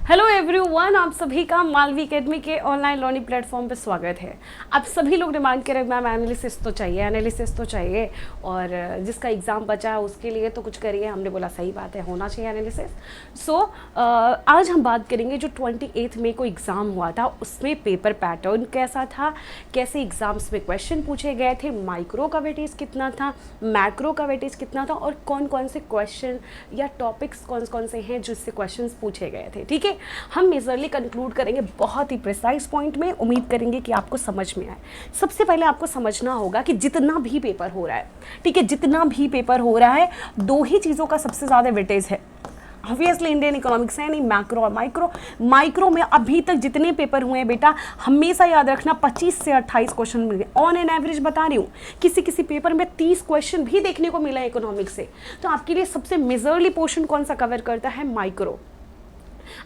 Hello everyone, आप सभी का मालवी एकेडमी के ऑनलाइन लर्निंग प्लेटफॉर्म पे स्वागत है। आप सभी लोग डिमांड कर रहे हैं मैम एनालिसिस तो चाहिए और जिसका एग्ज़ाम बचा है उसके लिए तो कुछ करिए। हमने बोला सही बात है, होना चाहिए एनालिसिस। सो आज हम बात करेंगे जो 28 मई को एग्ज़ाम हुआ था उसमें पेपर पैटर्न कैसा था, कैसे एग्ज़ाम्स में क्वेश्चन पूछे गए थे, माइक्रो का वेटेज कितना था, मैक्रो का वेटेज कितना था और कौन कौन से क्वेश्चन या टॉपिक्स कौन कौन से हैं जिससे क्वेश्चन पूछे गए थे। ठीक है, हम मेजरली कंक्लूड करेंगे बहुत ही प्रिसाइज पॉइंट में। उम्मीद करेंगे कि आपको समझ में आए। सबसे पहले आपको समझना होगा कि जितना भी पेपर हो रहा है, ठीक है, जितना भी पेपर हो रहा है, दो ही चीज़ों का सबसे ज़्यादा वेटेज है। ऑब्वियसली इंडियन इकोनॉमिक्स है नहीं, मैक्रो और माइक्रो। माइक्रो में अभी तक जितने पेपर हुए हैं बेटा, हमेशा याद रखना 25 से 28 क्वेश्चन मिले। ऑन एन एवरेज बता रही हूँ, किसी किसी पेपर में 30 क्वेश्चन भी देखने को मिला है इकोनॉमिक्स से। तो आपके लिए सबसे मेजरली पोर्शन कौन सा कवर करता है? माइक्रो।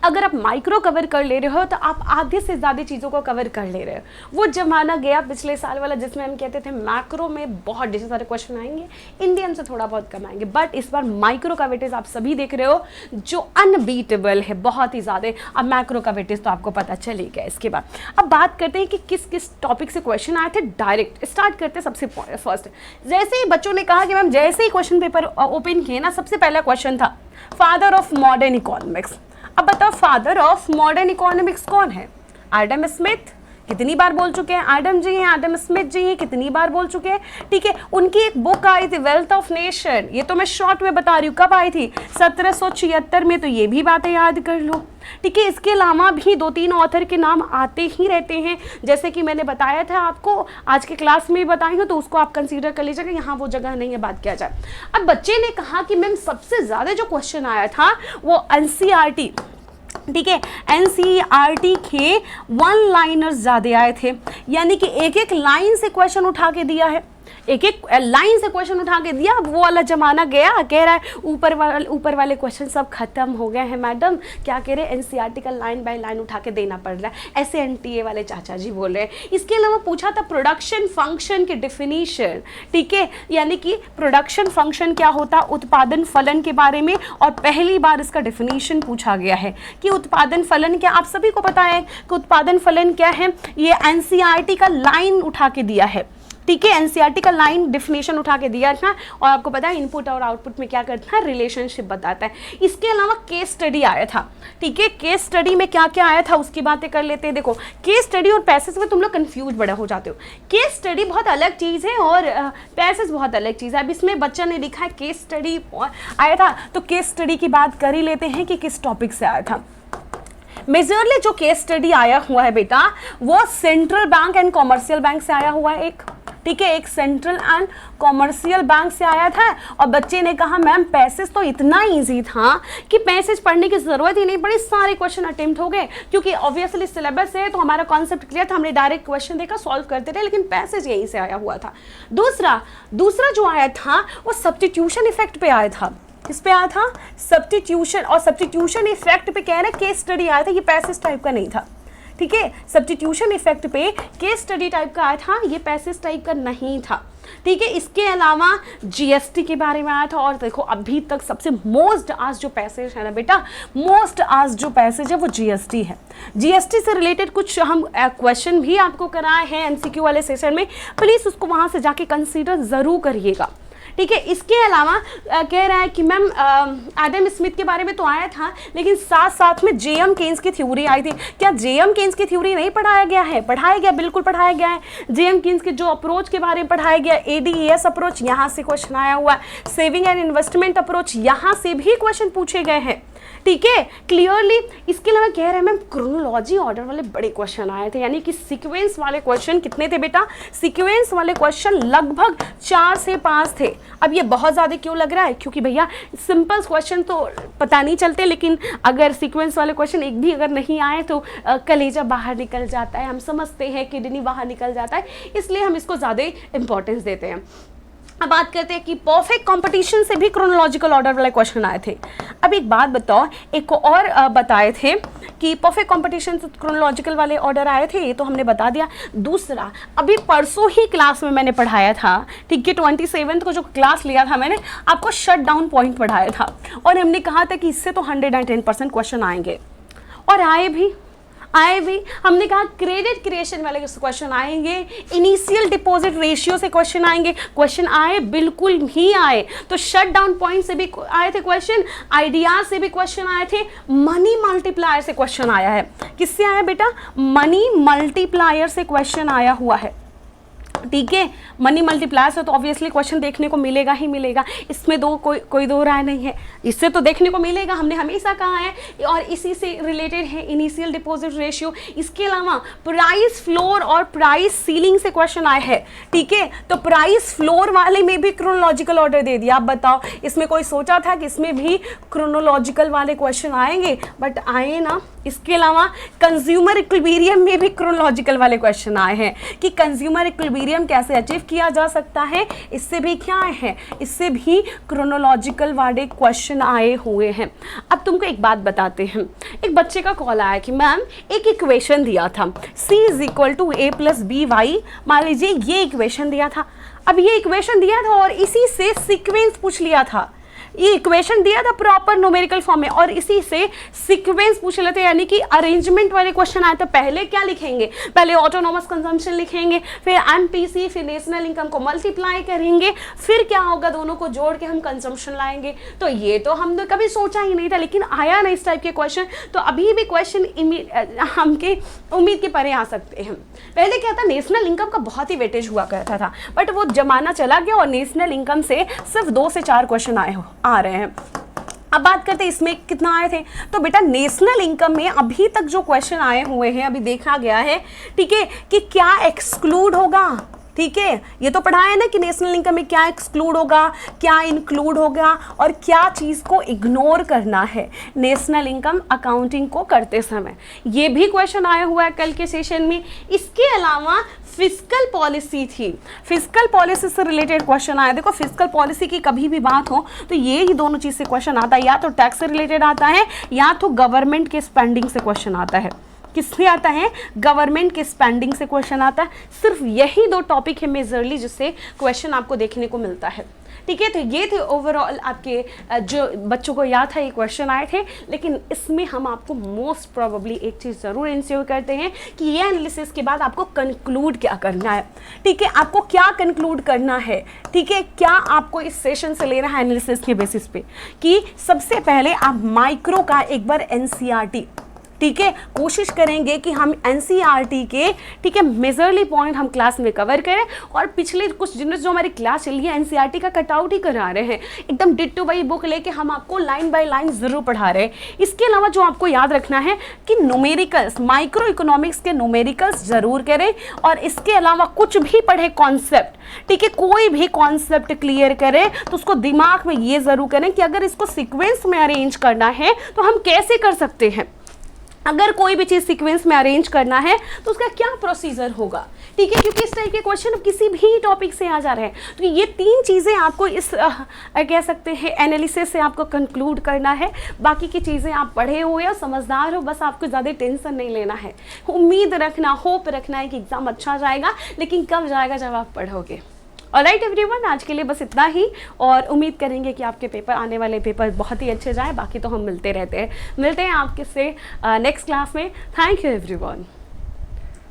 अगर आप माइक्रो कवर कर ले रहे हो तो आप आधे से ज़्यादा चीज़ों को कवर कर ले रहे हो। वो जमाना गया पिछले साल वाला जिसमें हम कहते थे मैक्रो में बहुत ढेर सारे क्वेश्चन आएंगे, इंडियन से थोड़ा बहुत कम आएंगे, बट इस बार माइक्रो का वेटेज आप सभी देख रहे हो जो अनबीटेबल है, बहुत ही ज़्यादा। अब मैक्रो का वेटेज तो आपको पता चल ही गया। इसके बाद अब बात करते हैं कि किस किस टॉपिक से क्वेश्चन आए थे। डायरेक्ट स्टार्ट करते हैं सबसे फर्स्ट। जैसे ही बच्चों ने कहा कि मैम जैसे ही क्वेश्चन पेपर ओपन किए ना, सबसे पहला क्वेश्चन था फादर ऑफ मॉडर्न इकोनॉमिक्स। अब बताओ फादर ऑफ मॉडर्न इकोनॉमिक्स कौन है? Adam Smith. कितनी बार बोल चुके हैं? एडम जी हैं, एडम स्मिथ जी हैं, कितनी बार बोल चुके हैं। ठीक है, उनकी एक बुक आई थी वेल्थ ऑफ नेशन, ये तो मैं शॉर्ट में बता रही हूँ। कब आई थी? 1776 में। तो ये भी बातें याद कर लो। ठीक है, इसके अलावा भी 2-3 ऑथर के नाम आते ही रहते हैं, जैसे कि मैंने बताया था आपको, आज के क्लास में भी बताई हूँ, तो उसको आप कंसीडर कर लीजिएगा। यहाँ वो जगह नहीं है, बात किया जाए। अब बच्चे ने कहा कि मैम सबसे ज़्यादा जो क्वेश्चन आया था वो एनसीईआरटी, ठीक है, एनसीईआरटी के वन लाइनर्स ज़्यादा आए थे, यानी कि एक एक लाइन से क्वेश्चन उठा के दिया है, एक एक लाइन से क्वेश्चन उठा के दिया। वो वाला जमाना गया। कह रहा है ऊपर वाले क्वेश्चन सब खत्म हो गए हैं मैडम। क्या कह रहे हैं? एनसीईआरटी का लाइन बाय लाइन उठा के देना पड़ रहा है, ऐसे एनटीए वाले चाचा जी बोल रहे हैं। इसके अलावा पूछा था प्रोडक्शन फंक्शन की डिफिनीशन, ठीक है, यानी कि प्रोडक्शन फंक्शन क्या होता है, उत्पादन फलन के बारे में, और पहली बार इसका डिफिनीशन पूछा गया है कि उत्पादन फलन क्या। आप सभी को पता है कि उत्पादन फलन क्या है, ये एनसीईआरटी का लाइन उठा के दिया है। ठीक है, एनसीईआरटी का लाइन डिफिनेशन उठा के दिया था, और आपको पता है इनपुट और आउटपुट में क्या करता है, रिलेशनशिप बताता है। इसके अलावा केस स्टडी आया था। ठीक है, केस स्टडी में क्या क्या आया था उसकी बातें कर लेते हैं। देखो, केस स्टडी और पैसेज में तुम लोग कंफ्यूज बड़ा हो जाते हो। केस स्टडी बहुत अलग चीज़ है और पैसेज बहुत अलग चीज़ है। अब इसमें बच्चा ने लिखा है केस स्टडी आया था, तो केस स्टडी की बात कर ही लेते हैं कि किस टॉपिक से आया था। मेजरली जो केस स्टडी आया हुआ है बेटा, वो central bank and commercial bank से आया हुआ है। एक, ठीक है, एक सेंट्रल एंड कॉमर्शियल बैंक से आया था। और बच्चे ने कहा मैम पैसेज तो इतना इजी था कि पैसेज पढ़ने की जरूरत ही नहीं पड़ी, सारे क्वेश्चन अटेम्प्ट हो गए, क्योंकि ऑब्वियसली सिलेबस है तो हमारा कॉन्सेप्ट क्लियर था, हमने डायरेक्ट क्वेश्चन देखा, सॉल्व करते थे, लेकिन पैसेज यहीं से आया हुआ था। दूसरा जो आया था वो सब्स्टिट्यूशन इफेक्ट पे आया था। किस पे आया था? सब्स्टिट्यूशन। और सब्स्टिट्यूशन इफेक्ट पे कह रहे हैं केस स्टडी आया था, ये पैसेज टाइप का नहीं था। ठीक है, सब्स्टिट्यूशन इफेक्ट पे केस स्टडी टाइप का आया था, ये पैसेज टाइप का नहीं था। ठीक है, इसके अलावा जीएसटी के बारे में आया था। और देखो अभी तक सबसे मोस्ट आज जो पैसेज है ना बेटा, मोस्ट आज जो पैसेज है वो जीएसटी है। जीएसटी से रिलेटेड कुछ हम क्वेश्चन भी आपको कराए हैं एमसीक्यू वाले सेशन में, प्लीज़ उसको वहाँ से जाके कंसीडर ज़रूर करिएगा। ठीक है, इसके अलावा कह रहा है कि मैम एडम स्मिथ के बारे में तो आया था, लेकिन साथ साथ में जेएम केन्स की थ्योरी आई थी। क्या जेएम केन्स की थ्योरी नहीं पढ़ाया गया है? पढ़ाया गया, बिल्कुल पढ़ाया गया है। जेएम केन्स के जो अप्रोच के बारे में पढ़ाया गया, एडीईएस अप्रोच, यहाँ से क्वेश्चन आया हुआ है। सेविंग एंड इन्वेस्टमेंट अप्रोच, यहाँ से भी क्वेश्चन पूछे गए हैं। ठीक है, क्लियरली। इसके अलावा कह रहे हैं मैम क्रोनोलॉजी ऑर्डर वाले बड़े क्वेश्चन आए थे, यानी कि सीक्वेंस वाले क्वेश्चन कितने थे बेटा? सीक्वेंस वाले क्वेश्चन लगभग 4 से 5 थे। अब ये बहुत ज़्यादा क्यों लग रहा है? क्योंकि भैया सिंपल क्वेश्चन तो पता नहीं चलते, लेकिन अगर सीक्वेंस वाले क्वेश्चन एक भी अगर नहीं आए तो कलेजा बाहर निकल जाता है, हम समझते हैं किडनी बाहर निकल जाता है, इसलिए हम इसको ज़्यादा इंपॉर्टेंस देते हैं। अब बात करते हैं कि परफेक्ट कंपटीशन से भी क्रोनोलॉजिकल ऑर्डर वाले क्वेश्चन आए थे। अब एक बात बताओ, एक और बताए थे कि परफेक्ट कंपटीशन से क्रोनोलॉजिकल वाले ऑर्डर आए थे, ये तो हमने बता दिया। दूसरा, अभी परसों ही क्लास में मैंने पढ़ाया था, ठीक है, 27 को जो क्लास लिया था मैंने आपको शट डाउन पॉइंट पढ़ाया था, और हमने कहा था कि इससे तो 110% क्वेश्चन आएंगे। और आए भी हमने कहा क्रेडिट क्रिएशन वाले क्वेश्चन आएंगे, इनिशियल डिपॉजिट रेशियो से क्वेश्चन आएंगे, क्वेश्चन आए, बिल्कुल ही आए। तो शट डाउन पॉइंट से भी आए थे क्वेश्चन, आइडिया से भी क्वेश्चन आए थे, मनी मल्टीप्लायर से क्वेश्चन आया है। किससे आया बेटा? मनी मल्टीप्लायर से क्वेश्चन आया हुआ है, ठीक है। मनी मल्टीप्लायर से तो ऑब्वियसली क्वेश्चन देखने को मिलेगा ही मिलेगा, इसमें कोई दो राय नहीं है, इससे तो देखने को मिलेगा, हमने हमेशा कहा है। और इसी से रिलेटेड है इनिशियल डिपॉजिट रेशियो। इसके अलावा प्राइस फ्लोर और प्राइस सीलिंग से क्वेश्चन आए हैं, ठीक है। तो प्राइस फ्लोर वाले में भी क्रोनोलॉजिकल ऑर्डर दे दिया। आप बताओ, इसमें कोई सोचा था कि इसमें भी क्रोनोलॉजिकल वाले क्वेश्चन आएंगे? बट आए ना। इसके अलावा कंज्यूमर इक्विलिब्रियम में भी क्रोनोलॉजिकल वाले क्वेश्चन आए हैं कि कंज्यूमर इक्विलिब्रियम कैसे अचीव किया जा सकता है, इससे भी क्या आए हैं, इससे भी क्रोनोलॉजिकल वाले क्वेश्चन आए हुए हैं। अब तुमको एक बात बताते हैं, एक बच्चे का कॉल आया कि मैम एक इक्वेशन दिया था c = a + by, मान लीजिए ये इक्वेशन दिया था। अब ये इक्वेशन दिया था और इसी से सीक्वेंस पूछ लिया था, ये इक्वेशन दिया था प्रॉपर न्यूमेरिकल फॉर्म में और इसी से सीक्वेंस पूछ लेते, यानी कि अरेंजमेंट वाले क्वेश्चन आए तो पहले क्या लिखेंगे? पहले ऑटोनोमस कंजम्पशन लिखेंगे, फिर एमपीसी, फिर नेशनल इनकम को मल्टीप्लाई करेंगे, फिर क्या होगा, दोनों को जोड़ के हम कंजम्पशन लाएंगे। तो ये तो हमने कभी सोचा ही नहीं था, लेकिन आया ना इस टाइप के क्वेश्चन। तो अभी भी क्वेश्चन हमके उम्मीद के परे आ सकते हैं। पहले क्या था, नेशनल इनकम का बहुत ही वेटेज हुआ करता था, बट वो जमाना चला गया और नेशनल इनकम से सिर्फ 2 से 4 क्वेश्चन आ रहे हैं। अब बात करते हैं इसमें कितना आए थे। तो बेटा नेशनल इनकम में अभी तक जो क्वेश्चन आए हुए हैं, अभी देखा गया है, ठीक है, कि क्या एक्सक्लूड होगा, ठीक है। ये तो पढ़ा है ना कि नेशनल इनकम में क्या एक्सक्लूड होगा, क्या इंक्लूड होगा और क्या चीज़ को इग्नोर करना है नेशनल इनकम अकाउंटिंग को करते समय। ये भी क्वेश्चन आया हुआ है कल के सेशन में। इसके अलावा फिस्कल पॉलिसी थी, फिस्कल पॉलिसी से रिलेटेड क्वेश्चन आया। देखो फिस्कल पॉलिसी की कभी भी बात हो तो ये ही दोनों चीज़ से क्वेश्चन आता है, या तो टैक्स से रिलेटेड आता है या तो गवर्नमेंट के स्पेंडिंग से क्वेश्चन आता है। किससे आता है? गवर्नमेंट के स्पेंडिंग से क्वेश्चन आता है। सिर्फ यही 2 टॉपिक है मेजरली जिससे क्वेश्चन आपको देखने को मिलता है, ठीक है। तो ये थे ओवरऑल आपके जो बच्चों को याद है ये क्वेश्चन आए थे, लेकिन इसमें हम आपको मोस्ट प्रोबेबली एक चीज़ ज़रूर इंश्योर करते हैं कि ये एनालिसिस के बाद आपको कंक्लूड क्या करना है, ठीक है। आपको क्या कंक्लूड करना है, ठीक है, क्या आपको इस सेशन से लेना है एनालिसिस के बेसिस पे कि सबसे पहले आप माइक्रो का एक बार एनसीईआरटी, ठीक है, कोशिश करेंगे कि हम एनसीईआरटी के, ठीक है, मेजरली पॉइंट हम क्लास में कवर करें। और पिछले कुछ दिनों जो हमारी क्लास चली है एनसीईआरटी का कटआउट ही करा रहे हैं, एकदम डिट्टो बाई बुक लेके हम आपको लाइन बाय लाइन ज़रूर पढ़ा रहे हैं। इसके अलावा जो आपको याद रखना है कि न्यूमेरिकल्स, माइक्रो इकोनॉमिक्स के न्यूमेरिकल्स ज़रूर करें और इसके अलावा कुछ भी पढ़े कॉन्सेप्ट, ठीक है, कोई भी कॉन्सेप्ट क्लियर करें तो उसको दिमाग में ये ज़रूर करें कि अगर इसको सीक्वेंस में अरेंज करना है तो हम कैसे कर सकते हैं। अगर कोई भी चीज़ सीक्वेंस में अरेंज करना है तो उसका क्या प्रोसीजर होगा, ठीक है, क्योंकि इस टाइप के क्वेश्चन किसी भी टॉपिक से आ जा रहे हैं। तो ये 3 चीज़ें आपको इस कह सकते हैं एनालिसिस से आपको कंक्लूड करना है। बाकी की चीज़ें आप पढ़े हुए हो, समझदार हो, बस आपको ज़्यादा टेंशन नहीं लेना है। उम्मीद रखना, होप रखना है कि एग्ज़ाम अच्छा जाएगा, लेकिन कब जाएगा जब आप पढ़ोगे। ऑलराइट एवरीवन, आज के लिए बस इतना ही और उम्मीद करेंगे कि आपके पेपर, आने वाले पेपर बहुत ही अच्छे जाए। बाकी तो हम मिलते रहते हैं, मिलते हैं आपके से नेक्स्ट क्लास में। Thank you everyone.